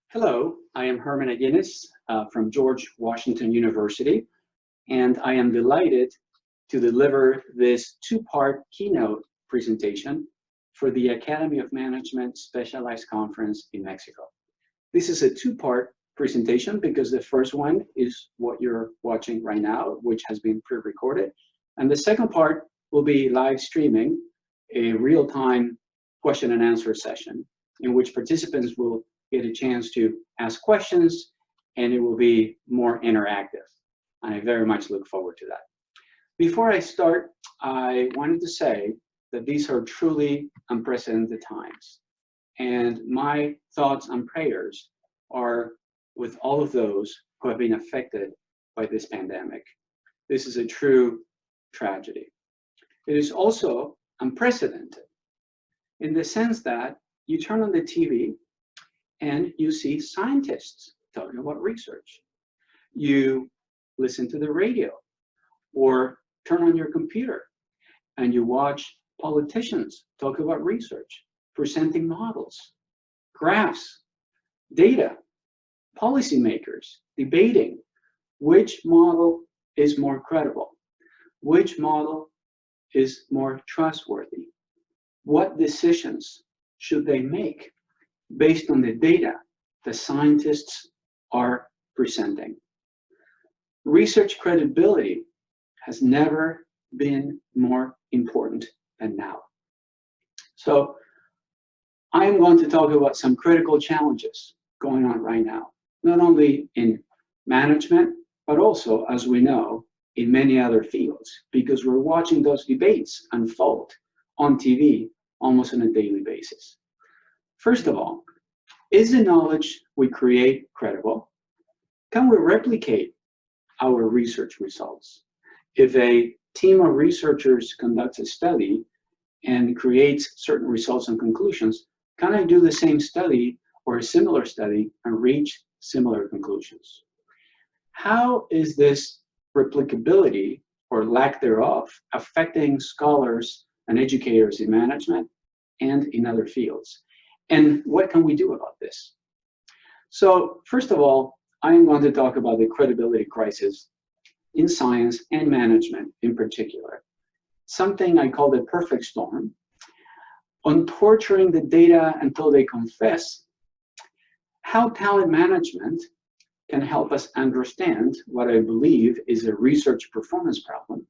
Hello, I am Herman Aguinis from George Washington University, and I am delighted to deliver this two-part keynote presentation for the Academy of Management Specialized Conference in Mexico. This is a two-part presentation because the first one is what you're watching right now, which has been pre-recorded, and the second part will be live streaming a real-time question and answer session in which participants will get a chance to ask questions, and it will be more interactive. I very much look forward to that. Before I start, I wanted to say that these are truly unprecedented times, and my thoughts and prayers are with all of those who have been affected by this pandemic. This is a true tragedy. It is also unprecedented in the sense that you turn on the TV and you see scientists talking about research. You listen to the radio or turn on your computer and you watch politicians talk about research, presenting models, graphs, data, policymakers debating which model is more credible, which model is more trustworthy, what decisions should they make based on the data the scientists are presenting. Research credibility has never been more important than now. So I am going to talk about some critical challenges going on right now, not only in management, but also, as we know, in many other fields, because we're watching those debates unfold on TV almost on a daily basis. First of all, is the knowledge we create credible? Can we replicate our research results? If a team of researchers conducts a study and creates certain results and conclusions, can I do the same study or a similar study and reach similar conclusions? How is this replicability or lack thereof affecting scholars and educators in management and in other fields? And what can we do about this? So first of all, I am going to talk about the credibility crisis in science and management in particular. Something I call the perfect storm. On torturing the data until they confess, how talent management can help us understand what I believe is a research performance problem,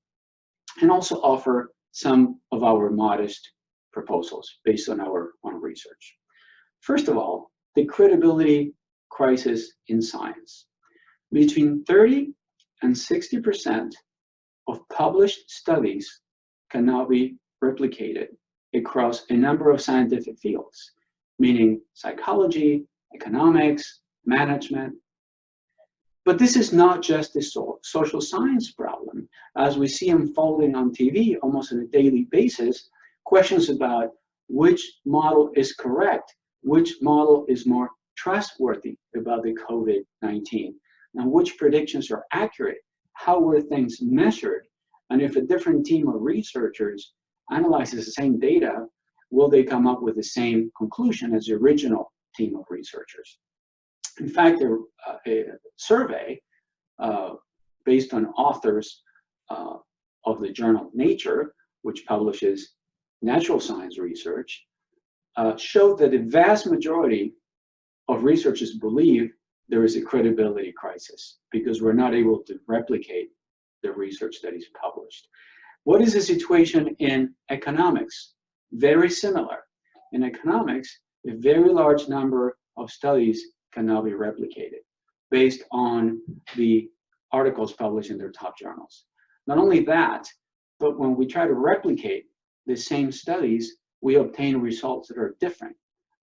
and also offer some of our modest proposals based on our own research. First of all, the credibility crisis in science. Between 30 and 60% of published studies can now be replicated across a number of scientific fields, meaning psychology, economics, management. But this is not just a social science problem. As we see unfolding on TV almost on a daily basis, questions about which model is correct, which model is more trustworthy about the COVID-19, and which predictions are accurate, how were things measured, and if a different team of researchers analyzes the same data, will they come up with the same conclusion as the original team of researchers? In fact, a survey based on authors of the journal Nature, which publishes natural science research, showed that the vast majority of researchers believe there is a credibility crisis because we're not able to replicate the research that is published. What is the situation in economics? Very similar. In economics, a very large number of studies can now be replicated based on the articles published in their top journals. Not only that, but when we try to replicate the same studies, we obtain results that are different.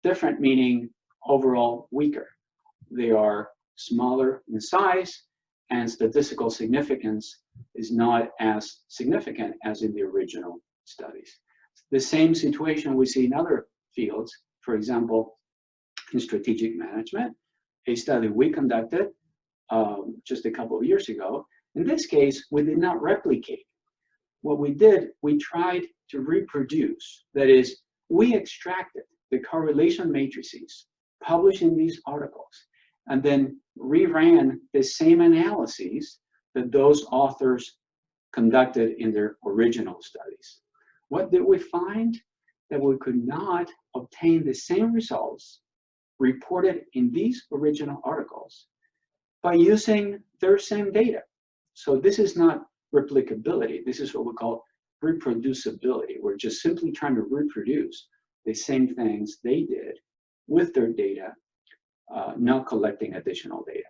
Different meaning overall weaker. They are smaller in size, and statistical significance is not as significant as in the original studies. The same situation we see in other fields. For example, in strategic management, a study we conducted just a couple of years ago. In this case, we did not replicate. What we did, we tried to reproduce. That is, we extracted the correlation matrices publishing these articles, and then reran the same analyses that those authors conducted in their original studies. What did we find? That we could not obtain the same results reported in these original articles by using their same data. So this is not replicability. This is what we call reproducibility. We're just simply trying to reproduce the same things they did with their data, not collecting additional data.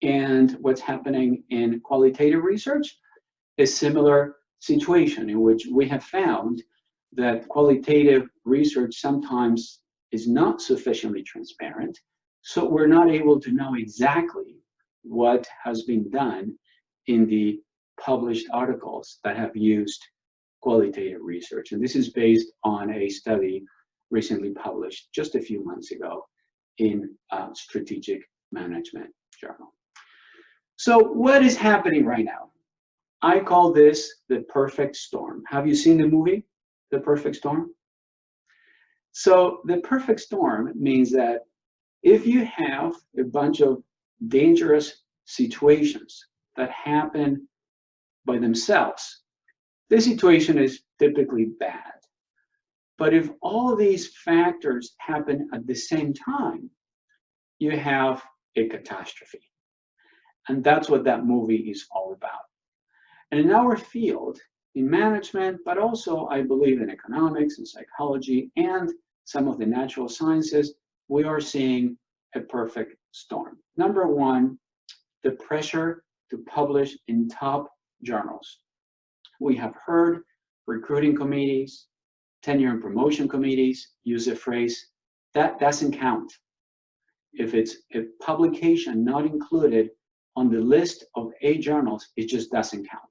And what's happening in qualitative research is similar situation in which we have found that qualitative research sometimes is not sufficiently transparent, so we're not able to know exactly what has been done in the published articles that have used qualitative research. And this is based on a study recently published just a few months ago in Strategic Management Journal. So what is happening right now? I call this the perfect storm. Have you seen the movie, The Perfect Storm? So the perfect storm means that if you have a bunch of dangerous situations that happen by themselves, the situation is typically bad. But if all of these factors happen at the same time, you have a catastrophe. And that's what that movie is all about. And in our field, in management, but also I believe in economics and psychology and some of the natural sciences, we are seeing a perfect storm. Number one, the pressure to publish in top journals. We have heard recruiting committees, tenure and promotion committees use the phrase, that doesn't count. If it's a publication not included on the list of A journals, it just doesn't count.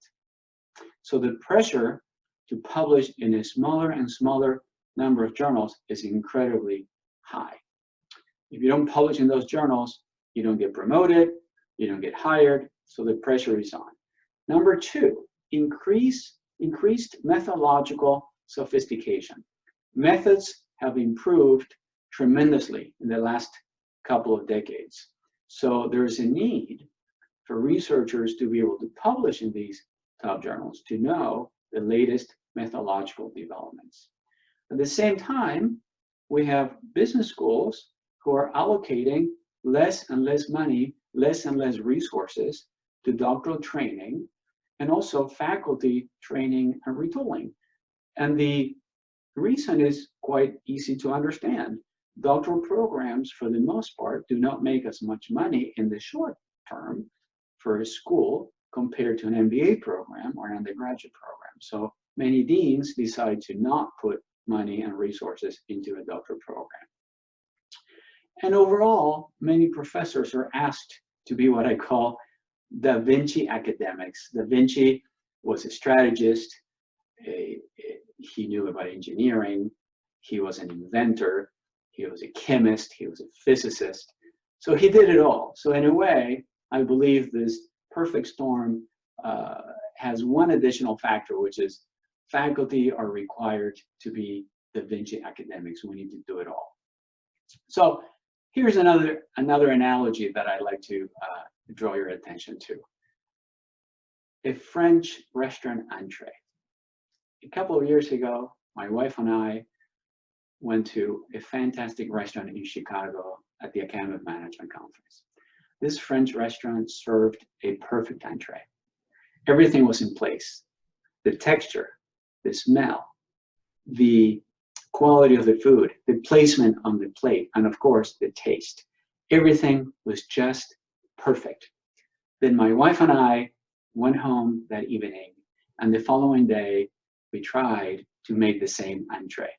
So the pressure to publish in a smaller and smaller number of journals is incredibly high. If you don't publish in those journals, you don't get promoted, you don't get hired, so the pressure is on. Number two, increased methodological sophistication. Methods have improved tremendously in the last couple of decades. So there is a need for researchers to be able to publish in these top journals to know the latest methodological developments. At the same time, we have business schools who are allocating less and less money, less and less resources to doctoral training, and also faculty training and retooling. And the reason is quite easy to understand. Doctoral programs, for the most part, do not make as much money in the short term for a school compared to an MBA program or an undergraduate program. So many deans decide to not put money and resources into a doctoral program. And overall, many professors are asked to be what I call Da Vinci academics. Da Vinci was a strategist. He knew about engineering. He was an inventor. He was a chemist. He was a physicist. So he did it all. So in a way, I believe this perfect storm has one additional factor, which is faculty are required to be Da Vinci academics. We need to do it all. So here's another analogy that I'd like to draw your attention to. A French restaurant Entree. A couple of years ago, my wife and I went to a fantastic restaurant in Chicago at the Academic Management Conference. This French restaurant served a perfect entree. Everything was in place. The texture, the smell, the quality of the food, the placement on the plate, and of course, the taste. Everything was just perfect. Then my wife and I went home that evening, and the following day, we tried to make the same entree.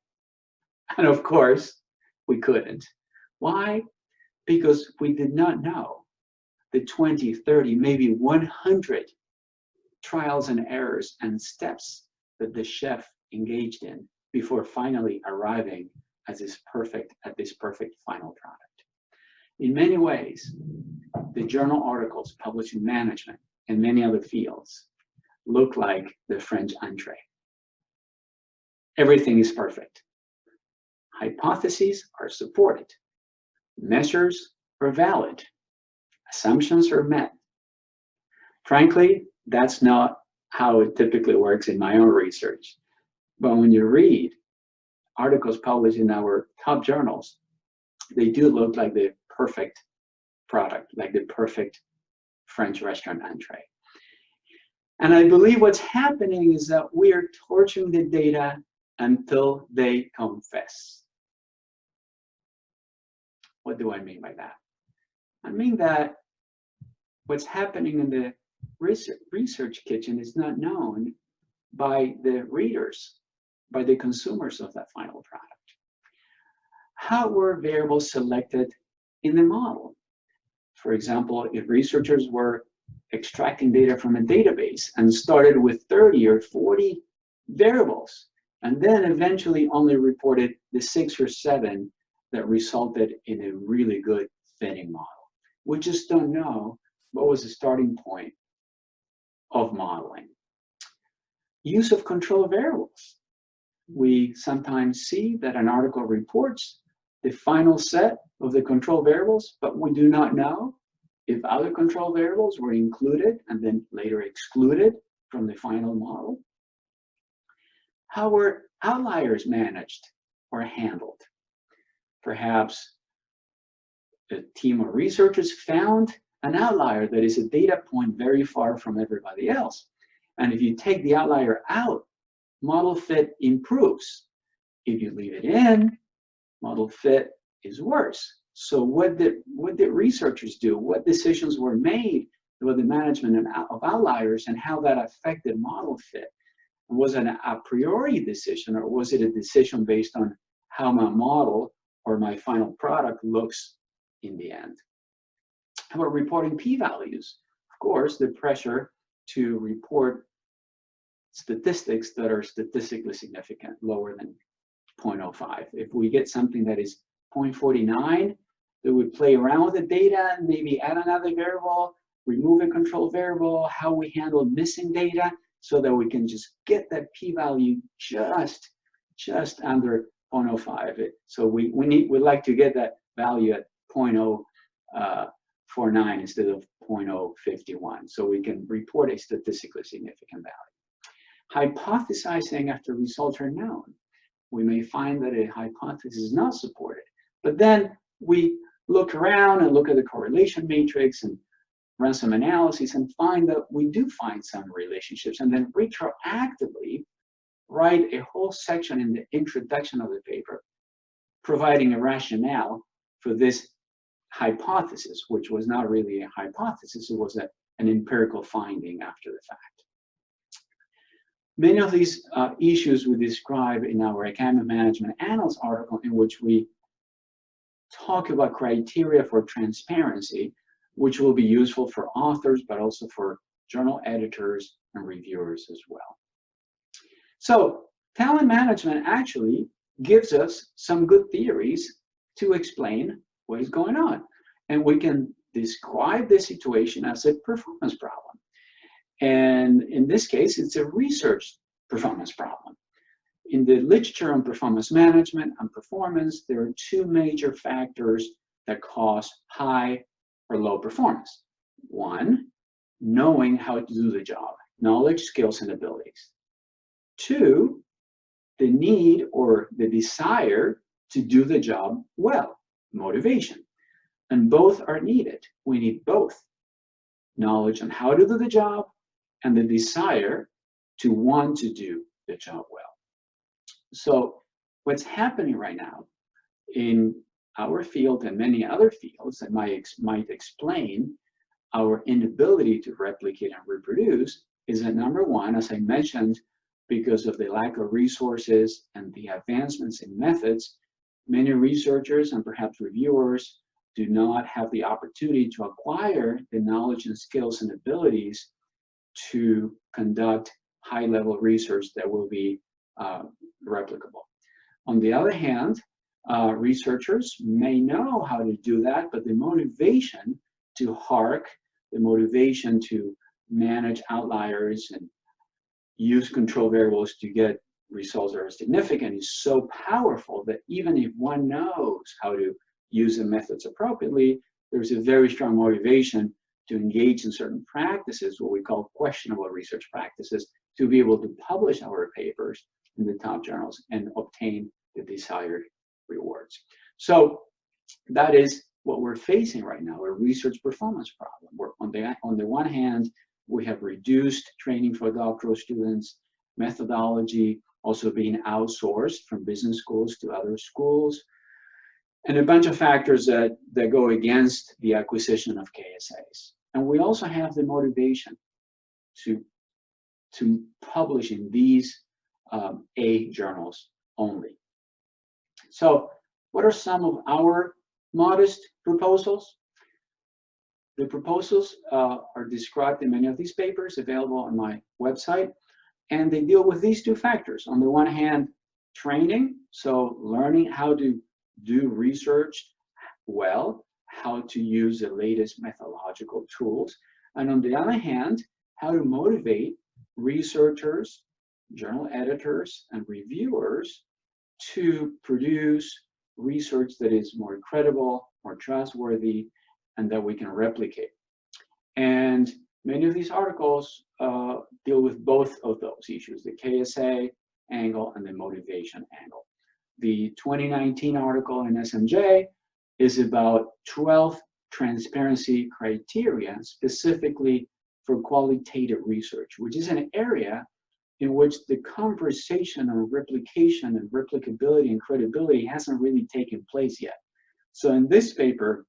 And of course, we couldn't. Why? Because we did not know the 20, 30, maybe 100 trials and errors and steps that the chef engaged in before finally arriving at this perfect final product. In many ways, the journal articles published in management and many other fields look like the French entree. Everything is perfect. Hypotheses are supported. Measures are valid. Assumptions are met. Frankly, that's not how it typically works in my own research. But when you read articles published in our top journals, they do look like the perfect product, like the perfect French restaurant entree. And I believe what's happening is that we are torturing the data until they confess. What do I mean by that? I mean that what's happening in the research kitchen is not known by the readers, by the consumers of that final product. How were variables selected in the model? For example, if researchers were extracting data from a database and started with 30 or 40 variables, and then eventually only reported the 6 or 7 that resulted in a really good fitting model. We just don't know what was the starting point of modeling. Use of control variables. We sometimes see that an article reports the final set of the control variables, but we do not know if other control variables were included and then later excluded from the final model. How were outliers managed or handled? Perhaps a team of researchers found an outlier that is a data point very far from everybody else. And if you take the outlier out, model fit improves. If you leave it in, model fit is worse. So what did researchers do? What decisions were made about the management of outliers and how that affected model fit? Was it an a priori decision, or was it a decision based on how my model or my final product looks in the end? How about reporting p-values? Of course, the pressure to report statistics that are statistically significant, lower than 0.05. If we get something that is 0.49, then we play around with the data, maybe add another variable, remove a control variable, how we handle missing data, so that we can just get that p-value just under 0.05. So we like to get that value at 0.049 instead of 0.051, so we can report a statistically significant value. Hypothesizing after results are known. We may find that a hypothesis is not supported, but then we look around and look at the correlation matrix and run some analysis and find that we do find some relationships, and then retroactively write a whole section in the introduction of the paper providing a rationale for this hypothesis, which was not really a hypothesis, it was an empirical finding after the fact. Many of these issues we describe in our Academic Management Annals article, in which we talk about criteria for transparency, which will be useful for authors, but also for journal editors and reviewers as well. So talent management actually gives us some good theories to explain what is going on. And we can describe the situation as a performance problem. And in this case, it's a research performance problem. In the literature on performance management and performance, there are two major factors that cause high or low performance. One, knowing how to do the job, knowledge, skills, and abilities. Two, the need or the desire to do the job well, motivation. And both are needed. We need both. Knowledge on how to do the job and the desire to want to do the job well. So what's happening right now in our field and many other fields that might explain our inability to replicate and reproduce is that, number one, as I mentioned, because of the lack of resources and the advancements in methods, many researchers and perhaps reviewers do not have the opportunity to acquire the knowledge and skills and abilities to conduct high-level research that will be replicable. On the other hand, researchers may know how to do that, but the motivation to the motivation to manage outliers and use control variables to get results are significant is so powerful that even if one knows how to use the methods appropriately, there's a very strong motivation to engage in certain practices, what we call questionable research practices, to be able to publish our papers in the top journals and obtain the desired rewards. So that is what we're facing right now, a research performance problem. Where on the one hand, we have reduced training for doctoral students, methodology also being outsourced from business schools to other schools, and a bunch of factors that go against the acquisition of KSAs. And we also have the motivation to publish in these A journals only. So what are some of our modest proposals? The proposals are described in many of these papers available on my website, and they deal with these two factors. On the one hand, training, so learning how to do research well, how to use the latest methodological tools, and on the other hand, how to motivate researchers, journal editors, and reviewers to produce research that is more credible, more trustworthy, and that we can replicate. And many of these articles deal with both of those issues, the KSA angle and the motivation angle. The 2019 article in SMJ is about 12 transparency criteria specifically for qualitative research, which is an area in which the conversation on replication and replicability and credibility hasn't really taken place yet. So in this paper,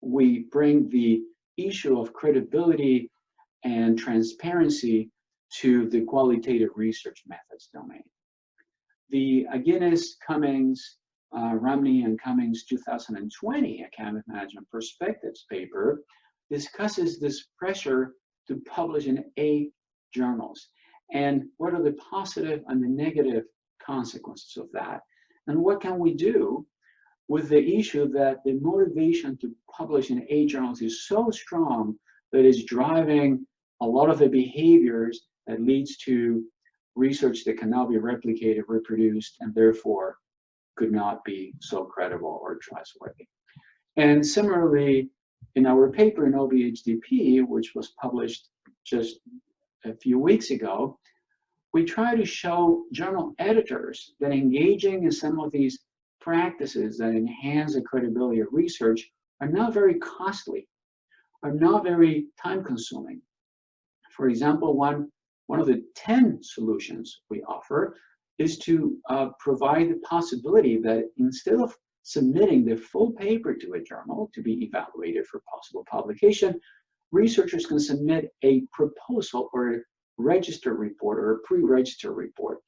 we bring the issue of credibility and transparency to the qualitative research methods domain. The Aguinis, Cummings, Romney and Cummings 2020 Academic Management Perspectives paper discusses this pressure to publish in A journals and what are the positive and the negative consequences of that, and what can we do with the issue that the motivation to publish in A journals is so strong that it's driving a lot of the behaviors that leads to research that cannot be replicated, reproduced, and therefore could not be so credible or trustworthy. And similarly, in our paper in OBHDP, which was published just a few weeks ago, we try to show journal editors that engaging in some of these practices that enhance the credibility of research are not very costly, are not very time-consuming. For example, one of the 10 solutions we offer is to provide the possibility that instead of submitting the full paper to a journal to be evaluated for possible publication, researchers can submit a proposal or a registered report or a pre-registered report,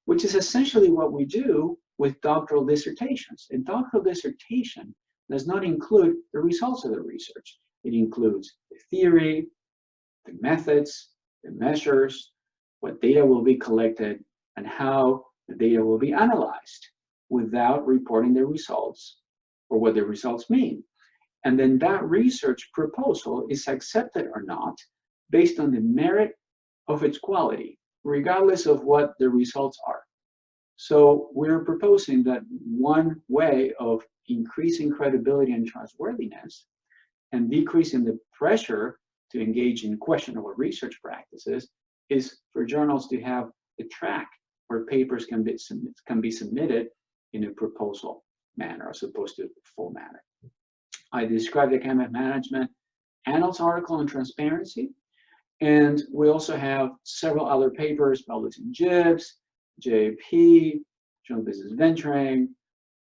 which is essentially what we do with doctoral dissertations. A doctoral dissertation does not include the results of the research. It includes the theory, the methods, the measures, what data will be collected, and how the data will be analyzed without reporting the results or what the results mean. And then that research proposal is accepted or not based on the merit of its quality, regardless of what the results are. So we're proposing that one way of increasing credibility and trustworthiness and decreasing the pressure to engage in questionable research practices is for journals to have a track where papers can be submitted in a proposal manner as opposed to a full manner. I described the academic management annals article on transparency, and we also have several other papers published in JIBS, JAP, Journal of Business Venturing,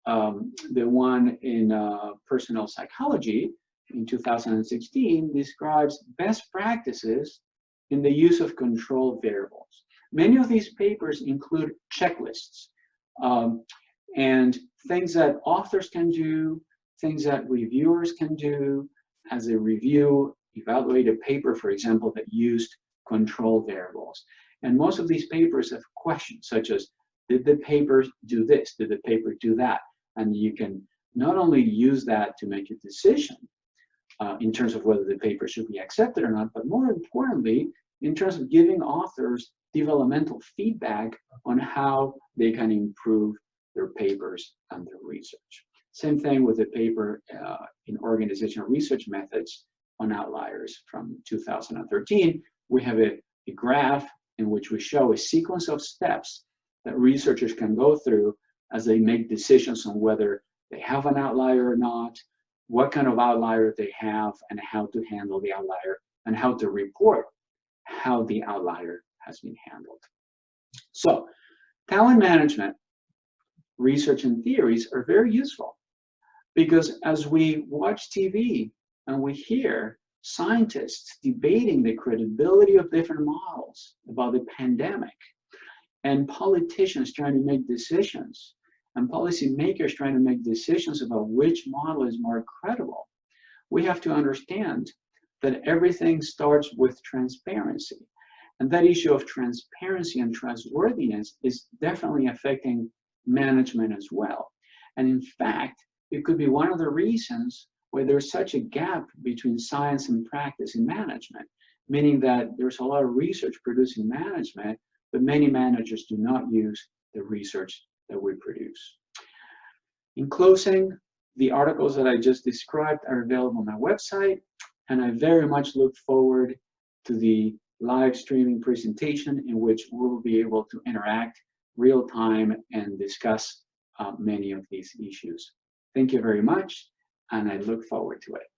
the one in Personnel Psychology in 2016 describes best practices in the use of control variables. Many of these papers include checklists and things that authors can do, things that reviewers can do as they review, evaluate a paper, for example, that used control variables. And most of these papers have questions such as, did the paper do this? Did the paper do that? And you can not only use that to make a decision in terms of whether the paper should be accepted or not, but more importantly, in terms of giving authors developmental feedback on how they can improve their papers and their research. Same thing with the paper in organizational research methods on outliers from 2013. We have a graph in which we show a sequence of steps that researchers can go through as they make decisions on whether they have an outlier or not, what kind of outlier they have, and how to handle the outlier, and how to report how the outlier has been handled. So, talent management research and theories are very useful because as we watch TV and we hear scientists debating the credibility of different models about the pandemic, and politicians trying to make decisions, and policymakers trying to make decisions about which model is more credible, we have to understand that everything starts with transparency. And that issue of transparency and trustworthiness is definitely affecting management as well. And in fact, it could be one of the reasons why there's such a gap between science and practice in management, meaning that there's a lot of research produced in management, but many managers do not use the research that we produce. In closing, the articles that I just described are available on my website, and I very much look forward to the live streaming presentation in which we will be able to interact real time and discuss many of these issues. Thank you very much, and I look forward to it.